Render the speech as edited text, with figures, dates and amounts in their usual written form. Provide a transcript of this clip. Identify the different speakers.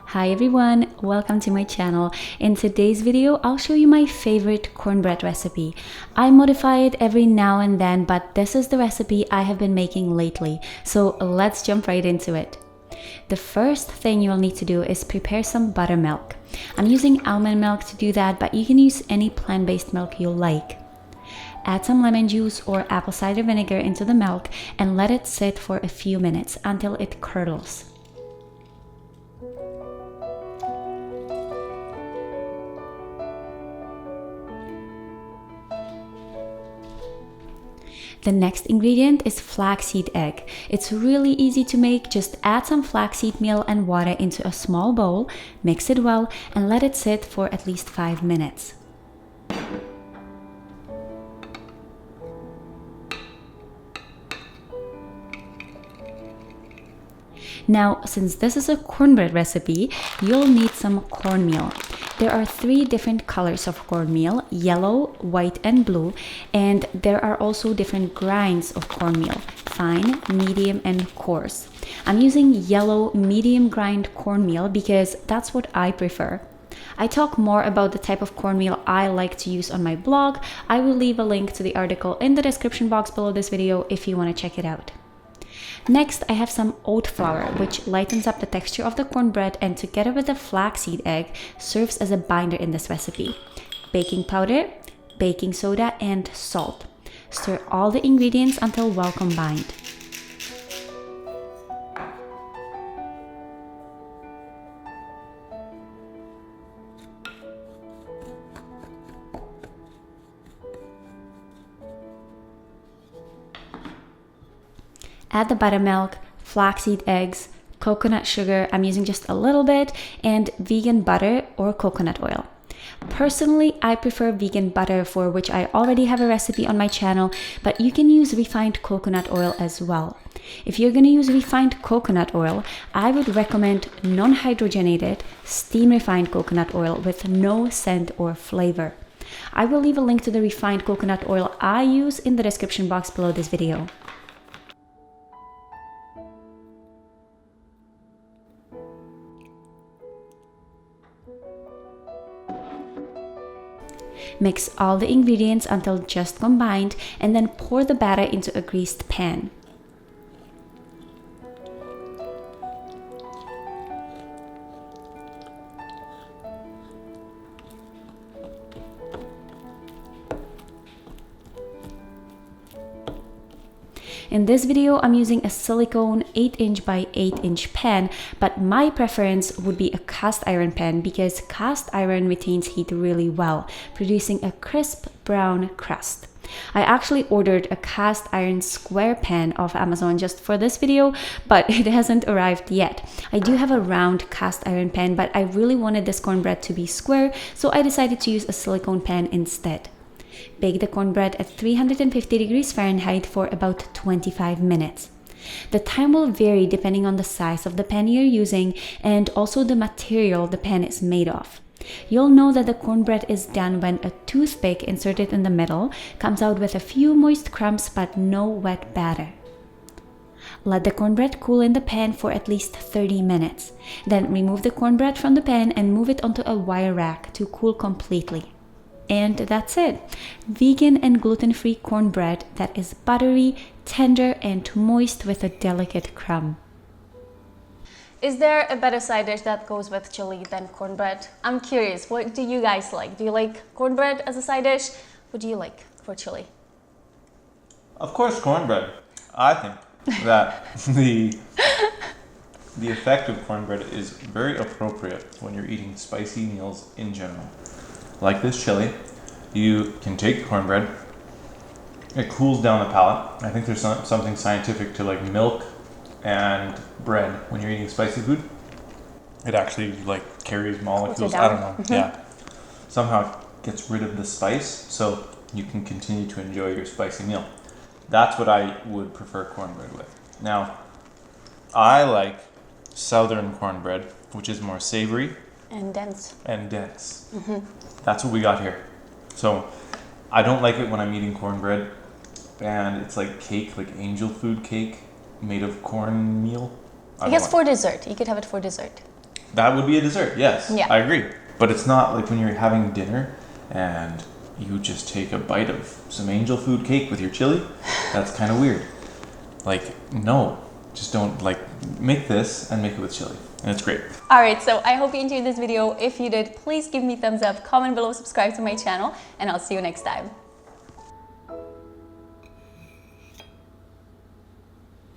Speaker 1: Hi everyone, welcome to my channel. In today's video, I'll show you my favorite cornbread recipe. I modify it every now and then, but this is the recipe I have been making lately. So let's jump right into it. The first thing you'll need to do is prepare some buttermilk. I'm using almond milk to do that, but you can use any plant-based milk you like. Add some lemon juice or apple cider vinegar into the milk and let it sit for a few minutes until it curdles. The next ingredient is flaxseed egg. It's really easy to make. Just add some flaxseed meal and water into a small bowl, mix it well, and let it sit for at least 5 minutes. Now, since this is a cornbread recipe, you'll need some cornmeal. There are 3 different colors of cornmeal: yellow, white, and blue, and there are also different grinds of cornmeal: fine, medium, and coarse. I'm using yellow medium grind cornmeal because that's what I prefer. I talk more about the type of cornmeal I like to use on my blog. I will leave a link to the article in the description box below this video if you want to check it out. Next, I have some oat flour, which lightens up the texture of the cornbread and together with the flaxseed egg serves as a binder in this recipe. Baking powder, baking soda, and salt. Stir all the ingredients until well combined. Add the buttermilk, flaxseed eggs, coconut sugar, I'm using just a little bit, and vegan butter or coconut oil. Personally, I prefer vegan butter, for which I already have a recipe on my channel, but you can use refined coconut oil as well. If you're going to use refined coconut oil, I would recommend non-hydrogenated, steam refined coconut oil with no scent or flavor. I will leave a link to the refined coconut oil I use in the description box below this video. Mix all the ingredients until just combined and then pour the batter into a greased pan. In this video, I'm using a silicone 8" by 8" pan, but my preference would be a cast iron pan because cast iron retains heat really well, producing a crisp brown crust. I actually ordered a cast iron square pan off Amazon just for this video, but it hasn't arrived yet. I do have a round cast iron pan, but I really wanted this cornbread to be square, so I decided to use a silicone pan instead. Bake the cornbread at 350 degrees Fahrenheit for about 25 minutes. The time will vary depending on the size of the pan you're using and also the material the pan is made of. You'll know that the cornbread is done when a toothpick inserted in the middle comes out with a few moist crumbs but no wet batter. Let the cornbread cool in the pan for at least 30 minutes. Then remove the cornbread from the pan and move it onto a wire rack to cool completely. And that's it. Vegan and gluten-free cornbread that is buttery, tender, and moist with a delicate crumb.
Speaker 2: Is there a better side dish that goes with chili than cornbread? I'm curious, what do you guys like? Do you like cornbread as a side dish? What do you like for chili?
Speaker 3: Of course, cornbread. I think that the effect of cornbread is very appropriate when you're eating spicy meals in general. Like this chili, you can take cornbread, it cools down the palate. I think there's something scientific to like milk and bread when you're eating spicy food. It actually like carries molecules, I don't know, yeah. Somehow it gets rid of the spice so you can continue to enjoy your spicy meal. That's what I would prefer cornbread with. Now, I like southern cornbread, which is more savory.
Speaker 2: And dense.
Speaker 3: That's what we got here. So I don't like it when I'm eating cornbread and it's like cake, like angel food cake made of cornmeal.
Speaker 2: I guess for dessert. You could have it for dessert.
Speaker 3: That would be a dessert, yes.
Speaker 2: Yeah.
Speaker 3: I agree. But it's not like when you're having dinner and you just take a bite of some angel food cake with your chili. That's kind of weird. Like, no, just don't, like, make this and make it with chili. And it's great.
Speaker 2: Alright, so I hope you enjoyed this video. If you did, please give me a thumbs up, comment below, subscribe to my channel, and I'll see you next time.